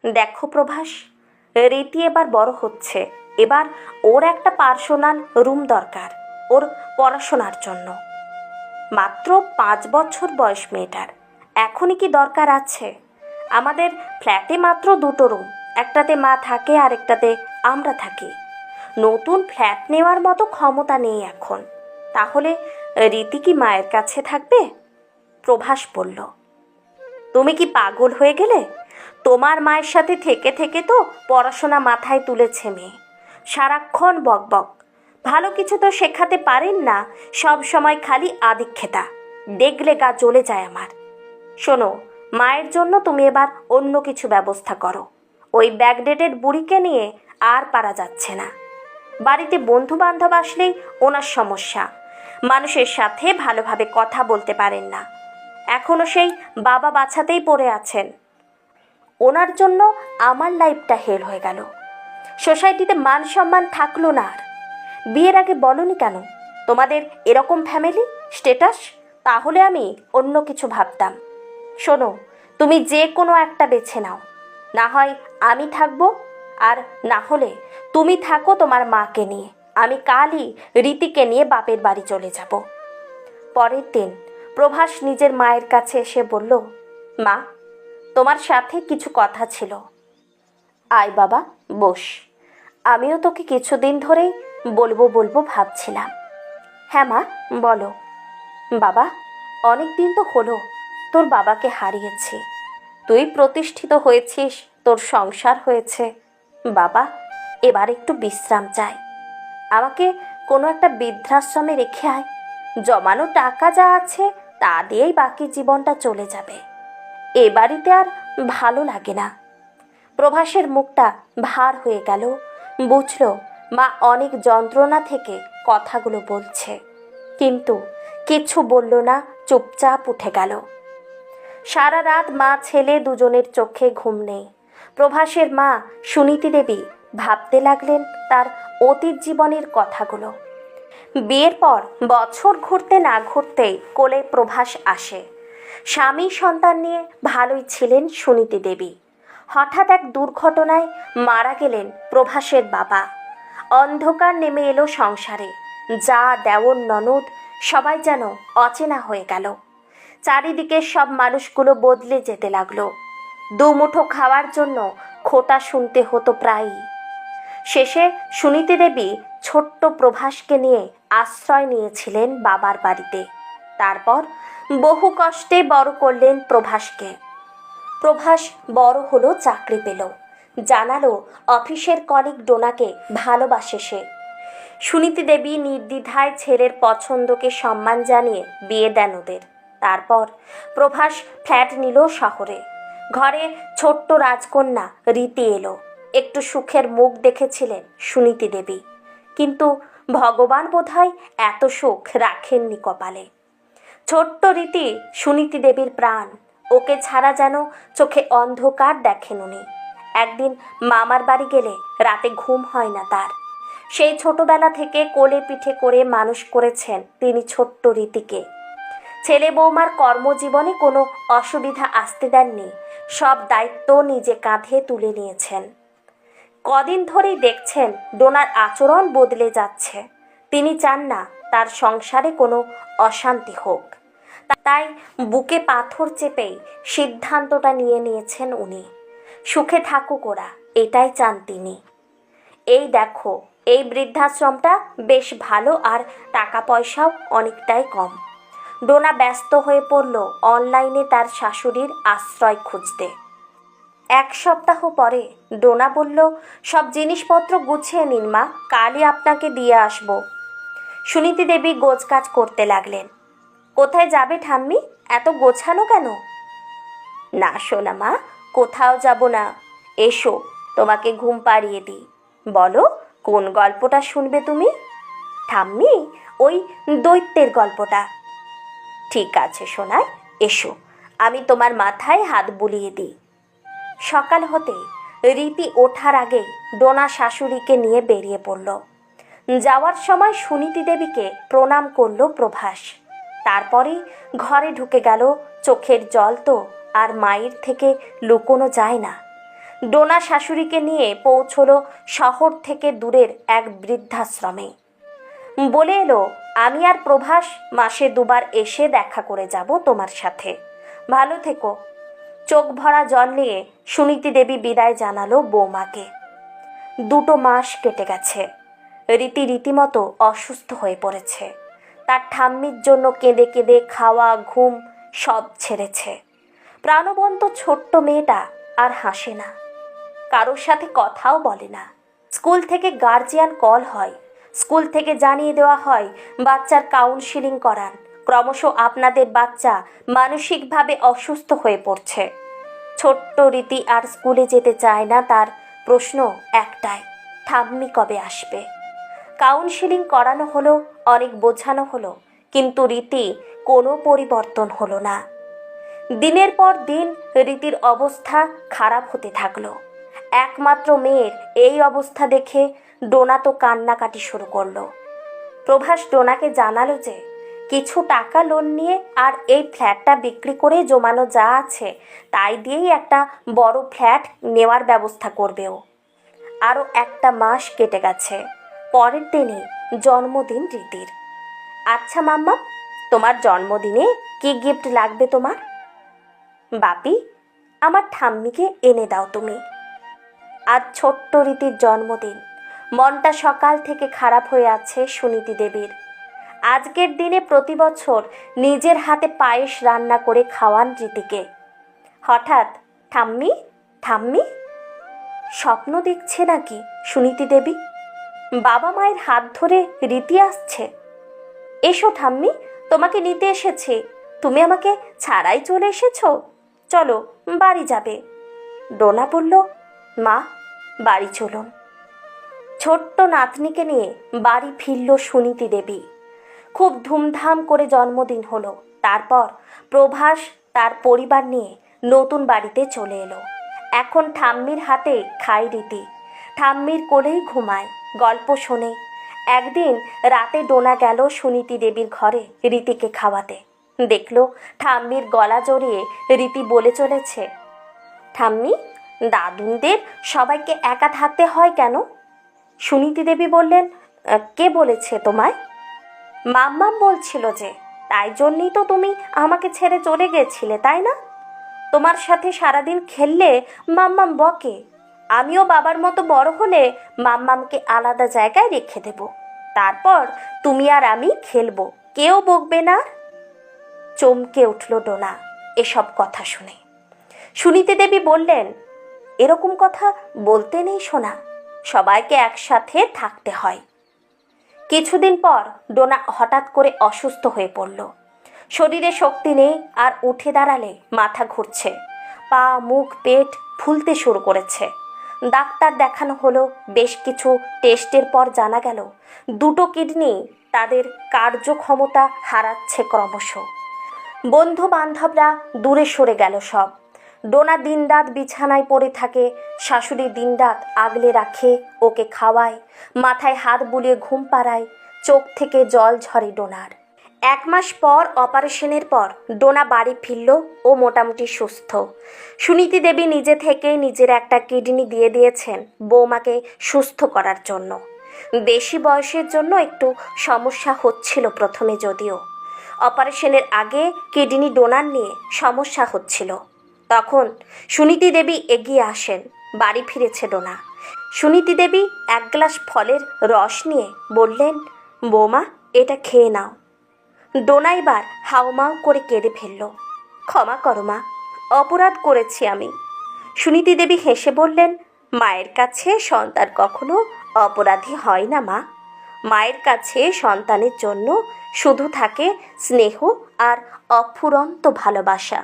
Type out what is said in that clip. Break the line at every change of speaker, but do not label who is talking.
দেখো প্রভাস, রীতি এবার বড় হচ্ছে। এবার ওর একটা পার্সোনাল রুম দরকার, ওর পড়াশোনার জন্য। মাত্র 5 বছর বয়স মেয়েটার, এখনই কি দরকার আছে? আমাদের ফ্ল্যাটে মাত্র 2টো রুম, একটাতে মা থাকে আর একটাতে আমরা থাকি। নতুন ফ্ল্যাট নেওয়ার মতো ক্ষমতা নেই এখন। তাহলে রীতি কি মায়ের কাছে থাকবে? প্রভাস বলল, তুমি কি পাগল হয়ে গেলে? তোমার মায়ের সাথে থেকে থেকে তো পড়াশোনা মাথায় তুলেছে মেয়ে। সারাক্ষণ বকবক, ভালো কিছু তো শেখাতে পারেন না, সব সময় খালি আদিক্ষেতা। দেখলে গা জ্বলে যায় আমার। শোনো, মায়ের জন্য তুমি এবার অন্য কিছু ব্যবস্থা করো। ওই ব্যাকডেটেড বুড়িকে নিয়ে আর পারা যাচ্ছে না। বাড়িতে বন্ধু বান্ধব আসলেই ওনার সমস্যা, মানুষের সাথে ভালোভাবে কথা বলতে পারেন না। এখনও সেই বাবা বাছাতেই পড়ে আছেন। ওনার জন্য আমার লাইফটা হেল হয়ে গেল। সোসাইটিতে মান সম্মান থাকলো না আর। বিয়ের আগে বলনি কেন তোমাদের এরকম ফ্যামিলি স্ট্যাটাস? তাহলে আমি অন্য কিছু ভাবতাম। শোনো, তুমি যে কোনো একটা বেছে নাও। না হয় আমি থাকবো, আর না হলে তুমি থাকো তোমার মাকে নিয়ে। আমি কালই রীতিকে নিয়ে বাপের বাড়ি চলে যাব। পরের দিন প্রভাস নিজের মায়ের কাছে এসে বলল, মা, তোমার সাথে কিছু কথা ছিল। আয় বাবা, বস। আমিও তোকে কিছুদিন ধরেই বলবো বলবো ভাবছিলাম। হ্যাঁ মা, বলো। বাবা, অনেক দিন তো হলো তোর বাবাকে হারিয়েছি। তুই প্রতিষ্ঠিত হয়েছিস, তোর সংসার হয়েছে। বাবা, এবার একটু বিশ্রাম চাই। আমাকে কোনো একটা বৃদ্ধাশ্রমে রেখে আয়। জমানো টাকা যা আছে তা দিয়েই বাকি জীবনটা চলে যাবে। এ বাড়িতে আর ভালো লাগে না। প্রভাসের মুখটা ভার হয়ে গেল। বুঝল মা অনেক যন্ত্রণা থেকে কথাগুলো বলছে, কিন্তু কিছু বলল না, চুপচাপ উঠে গেল। সারা রাত মা ছেলে দুজনের চোখে ঘুম নেই। প্রভাসের মা সুনীতি দেবী ভাবতে লাগলেন তার অতীত জীবনের কথাগুলো। বিয়ের পর বছর ঘুরতে না ঘুরতেই কোলে প্রভাস আসে। স্বামী সন্তান নিয়ে ভালোই ছিলেন সুনীতি দেবী। হঠাৎ এক দুর্ঘটনায় মারা গেলেন প্রভাসের বাবা। অন্ধকার নেমে এলো সংসারে। যা দেওর ননদ সবাই যেন অচেনা হয়ে গেল। চারিদিকে সব মানুষগুলো বদলে যেতে লাগলো। দুমুঠো খাওয়ার জন্য খোটা শুনতে হতো প্রায়ই। শেষে সুনীতি দেবী ছোট্ট প্রভাসকে নিয়ে আশ্রয় নিয়েছিলেন বাবার বাড়িতে। তারপর বহু কষ্টে বড় করলেন প্রভাসকে। প্রভাস বড় হলো, চাকরি পেল, জানালো অফিসের কলিগ ডোনাকে ভালোবাসে সে। সুনীতি দেবী নির্দ্বিধায় ছেলের পছন্দকে সম্মান জানিয়ে বিয়ে দেন ওদের। তারপর প্রভাস ফ্ল্যাট নিল শহরে। ঘরে ছোট্ট রাজকন্যা রীতি এলো। একটু সুখের মুখ দেখেছিলেন সুনীতি দেবী, কিন্তু ভগবান বোধহয় এত সুখ রাখেননি কপালে। ছোট্ট রীতি সুনীতি দেবীর প্রাণ। ওকে ছাড়া যেন চোখে অন্ধকার দেখেন উনি। একদিন মামার বাড়ি গেলে রাতে ঘুম হয় না তার। সেই ছোটবেলা থেকে কোলে পিঠে করে মানুষ করেছেন তিনি ছোট্ট রীতিকে। ছেলে বৌমার কর্মজীবনে কোনো অসুবিধা আসতে দেননি। সব দায়িত্ব নিজে কাঁধে তুলে নিয়েছেন। কদিন ধরেই দেখছেন ডোনার আচরণ বদলে যাচ্ছে। তিনি চান না তার সংসারে কোনো অশান্তি হোক। তাই বুকে পাথর চেপেই সিদ্ধান্তটা নিয়ে নিয়েছেন উনি। সুখে থাকুক ওরা, এটাই চান তিনি। এই দেখো, এই বৃদ্ধাশ্রমটা বেশ ভালো, আর টাকা পয়সাও অনেকটাই কম। ডোনা ব্যস্ত হয়ে পড়ল অনলাইনে তার শাশুড়ির আশ্রয় খুঁজতে। 1 সপ্তাহ পরে ডোনা বলল, সব জিনিসপত্র গুছিয়ে নিন মা, কালই আপনাকে দিয়ে আসব। সুনীতি দেবী গোছগাছ করতে লাগলেন। কোথায় যাবে ঠাম্মি, এত গোছানো কেন? না সোনা মা, কোথাও যাব না। এসো, তোমাকে ঘুম পাড়িয়ে দিই। বলো, কোন গল্পটা শুনবে তুমি? ঠাম্মি, ওই দৈত্যের গল্পটা। ঠিক আছে সোনাই, এসো, আমি তোমার মাথায় হাত বুলিয়ে দিই। সকাল হতে রীতি ওঠার আগে ডোনা শাশুড়িকে নিয়ে বেরিয়ে পড়ল। যাওয়ার সময় সুনীতি দেবীকে প্রণাম করল প্রভাস। তারপরেই ঘরে ঢুকে গেল। চোখের জল তো আর মায়ের থেকে লুকোনো যায় না। ডোনা শাশুড়িকে নিয়ে পৌঁছলো শহর থেকে দূরের এক বৃদ্ধাশ্রমে। বলে এলো, আমি আর প্রভাস মাসে 2বার এসে দেখা করে যাব তোমার সাথে, ভালো থেকো। চোখ ভরা জল নিয়ে সুনীতি দেবী বিদায় জানালো বৌমাকে। 2 মাস কেটে গেছে। রীতিমতো অসুস্থ হয়ে পড়েছে। তার ঠাম্মির জন্য কেঁদে কেঁদে খাওয়া ঘুম সব ছেড়েছে। প্রাণবন্ত ছোট্ট মেয়েটা আর হাসে না, কারোর সাথে কথাও বলে না। স্কুল থেকে গার্জিয়ান কল হয়, স্কুল থেকে জানিয়ে দেওয়া হয় বাচ্চার কাউন্সিলিং করান, ক্রমশ আপনাদের বাচ্চা মানসিকভাবে অসুস্থ হয়ে পড়ছে। ছোট্ট রীতি আর স্কুলে যেতে চায় না। তার প্রশ্ন একটাই, ঠাম্মি কবে আসবে? কাউন্সিলিং করানো হলো, অনেক বোঝানো হলো, কিন্তু রীতি কোনো পরিবর্তন হলো না। দিনের পর দিন রীতির অবস্থা খারাপ হতে থাকলো। একমাত্র মেয়ের এই অবস্থা দেখে ডোনা তো কান্নাকাটি শুরু করলো। প্রভাস ডোনাকে জানালো যে কিছু টাকা লোন নিয়ে আর এই ফ্ল্যাটটা বিক্রি করে জমানো যা আছে তাই দিয়েই একটা বড় ফ্ল্যাট নেওয়ার ব্যবস্থা করবে ও। আরও 1টা মাস কেটে গেছে। পরের দিনই জন্মদিন রীতির। আচ্ছা মাম্মা, তোমার জন্মদিনে কি গিফট লাগবে তোমার? বাপি, আমার ঠাম্মিকে এনে দাও তুমি। আজ ছোট্ট রীতির জন্মদিন। মনটা সকাল থেকে খারাপ হয়ে আছে সুনীতি দেবীর। আজকের দিনে প্রতি বছর নিজের হাতে পায়েস রান্না করে খাওয়ান রীতিকে। হঠাৎ ঠাম্মি ঠাম্মি স্বপ্ন দেখছে নাকি সুনীতি দেবী? বাবা মায়ের হাত ধরে রীতি আসছে। এসো ঠাম্মি, তোমাকে নিতে এসেছি। তুমি আমাকে ছাড়াই চলে এসেছো? চলো বাড়ি যাবে। ডোনা বলল, মা বাড়ি চলুন। ছোট্ট নাতনিকে নিয়ে বাড়ি ফিরল সুনীতি দেবী। খুব ধুমধাম করে জন্মদিন হলো। তারপর প্রভাস তার পরিবার নিয়ে নতুন বাড়িতে চলে এলো। এখন ঠাম্মির হাতে খায় রীতি, ঠাম্মির কোলেই ঘুমায়, গল্প শোনে। একদিন রাতে ডোনা গেল সুনীতি দেবীর ঘরে রীতিকে খাওয়াতে। দেখলো ঠাম্মির গলা জড়িয়ে রীতি বলে চলেছে, ঠাম্মি, দাদুদের সবাইকে একা থাকতে হয় কেন? সুনীতি দেবী বললেন, কে বলেছে তোমায়? মাম্মাম বলছিল যে, তাই জন্যই তো তুমি আমাকে ছেড়ে চলে গেছিলে, তাই না? তোমার সাথে সারাদিন খেললে মাম্মাম বকে। আমিও বাবার মতো বড় হলে মাম্মামকে আলাদা জায়গায় রেখে দেব। তারপর তুমি আর আমি খেলবো, কেউ বকবে না। চমকে উঠল ডোনা এসব কথা শুনে। সুনীতি দেবী বললেন, এরকম কথা বলতে নেই সোনা, সবাইকে একসাথে থাকতে হয়। কিছুদিন পর ডোনা হঠাৎ করে অসুস্থ হয়ে পড়ল। শরীরে শক্তি নেই, আর উঠে দাঁড়ালে মাথা ঘুরছে, পা মুখ পেট ফুলতে শুরু করেছে। ডাক্তার দেখানো হলো। বেশ কিছু টেস্টের পর জানা গেল 2টো কিডনি তাদের কার্যক্ষমতা হারাচ্ছে ক্রমশ। বন্ধু বান্ধবরা দূরে সরে গেল সব। ডোনা দিনরাত বিছানায় পড়ে থাকে। শাশুড়ি দিনরাত আগলে রাখে, ওকে খাওয়ায়, মাথায় হাত বুলিয়ে ঘুম পাড়ায়। চোখ থেকে জল ঝরে ডোনার। 1 মাস পর অপারেশনের পর ডোনা বাড়ি ফিরল। ও মোটামুটি সুস্থ। সুনীতি দেবী নিজে থেকে নিজের একটা কিডনি দিয়ে দিয়েছেন বৌমাকে সুস্থ করার জন্য। বেশি বয়সের জন্য একটু সমস্যা হচ্ছিল প্রথমে, যদিও অপারেশনের আগে কিডনি ডোনার নিয়ে সমস্যা হচ্ছিল। তখন সুনীতি দেবী এগিয়ে আসেন। বাড়ি ফিরেছে ডোনা। সুনীতি দেবী 1 গ্লাস ফলের রস নিয়ে বললেন, বৌমা এটা খেয়ে নাও। ডোনা এবার হাউমাউ করে কেঁদে ফেলল। ক্ষমা করো মা, অপরাধ করেছি আমি। সুনীতি দেবী হেসে বললেন, মায়ের কাছে সন্তান কখনো অপরাধী হয় না মা। মায়ের কাছে সন্তানের জন্য শুধু থাকে স্নেহ আর অফুরন্ত ভালোবাসা।